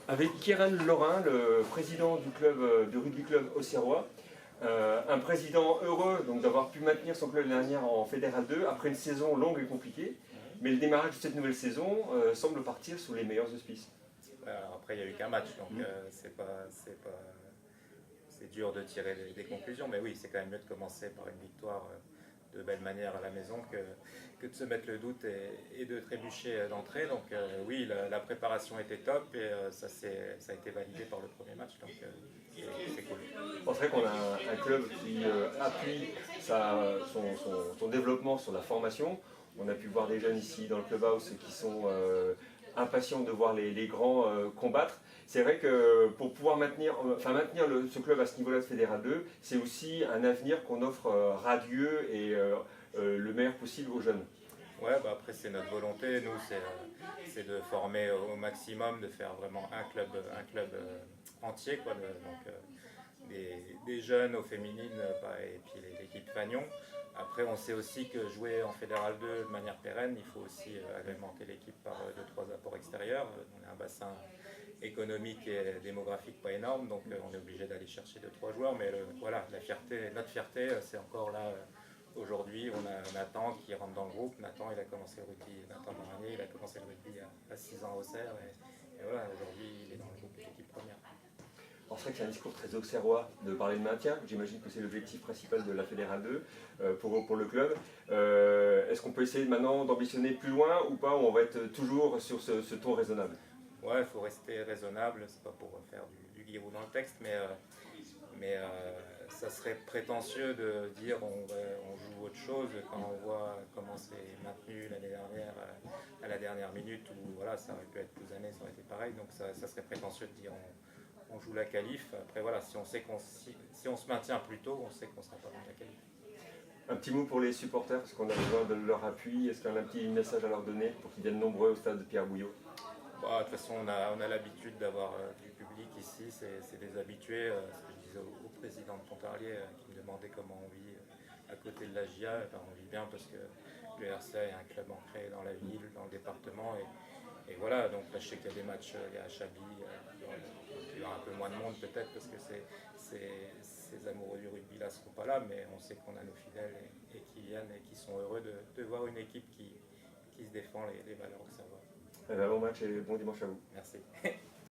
avec Kieran Lorrain, le président du club de rugby club Auxerrois. Un président heureux donc d'avoir pu maintenir son club l'année dernière en Fédéral 2 après une saison longue et compliquée. Mais le démarrage de cette nouvelle saison semble partir sous les meilleurs auspices. Alors après, il n'y a eu qu'un match, donc c'est dur de tirer des conclusions. Mais oui, c'est quand même mieux de commencer par une victoire de belle manière à la maison que de se mettre le doute et de trébucher d'entrée. Donc oui, la préparation était top et ça a été validé par le premier match. Donc c'est cool. C'est vrai qu'on a un club qui appuie son développement sur la formation. On a pu voir des jeunes ici dans le clubhouse qui sont impatients de voir les grands combattre. C'est vrai que pour pouvoir maintenir ce club à ce niveau-là de Fédéral 2, c'est aussi un avenir qu'on offre radieux et le meilleur possible aux jeunes. Ouais, bah après c'est notre volonté, nous c'est de former au maximum, de faire vraiment un club entier, quoi, des jeunes aux féminines et puis l'équipe Fagnon. Après on sait aussi que jouer en Fédéral 2 de manière pérenne, il faut aussi agrémenter l'équipe par 2-3 apports extérieurs. On a un bassin économique et démographique pas énorme, donc on est obligé d'aller chercher 2-3 joueurs, mais voilà, notre fierté c'est encore là. Aujourd'hui, on a Nathan qui rentre dans le groupe. Nathan, il a commencé le rugby, Nathan Maranier, il a commencé le rugby à 6 ans au Auxerre. Et voilà, aujourd'hui, il est dans le groupe de l'équipe première. Alors c'est vrai que c'est un discours très auxerrois de parler de maintien. J'imagine que c'est l'objectif principal de la Fédérale 2 pour le club. Est-ce qu'on peut essayer maintenant d'ambitionner plus loin ou pas, ou on va être toujours sur ce ton raisonnable? Ouais, il faut rester raisonnable. C'est pas pour faire du guirou dans le texte, mais ça serait prétentieux de dire on joue autre chose quand on voit comment c'est maintenu l'année dernière à la dernière minute où voilà, ça aurait pu être plus années, ça aurait été pareil. Donc ça serait prétentieux de dire on joue la qualif. Après voilà, si on se maintient plus tôt, on sait qu'on ne sera pas dans la qualif. Un petit mot pour les supporters, parce qu'on a besoin de leur appui. Est-ce qu'on a un petit message à leur donner pour qu'ils viennent nombreux au stade de Pierre Bouillot? Bah, de toute façon, on a l'habitude d'avoir du public ici, c'est des habitués. Ce que je disais au président de Pontarlier qui me demandait comment on vit à côté de la GIA, on vit bien parce que le RCA est un club ancré dans la ville, dans le département. Et voilà, donc là, je sais qu'il y a des matchs, il y a à Chablis, il y aura un peu moins de monde peut-être parce que ces amoureux du rugby là ne seront pas là, mais on sait qu'on a nos fidèles et qui viennent et qui sont heureux de voir une équipe qui se défend les valeurs auxerroises. Bon match et bon dimanche à vous. Merci.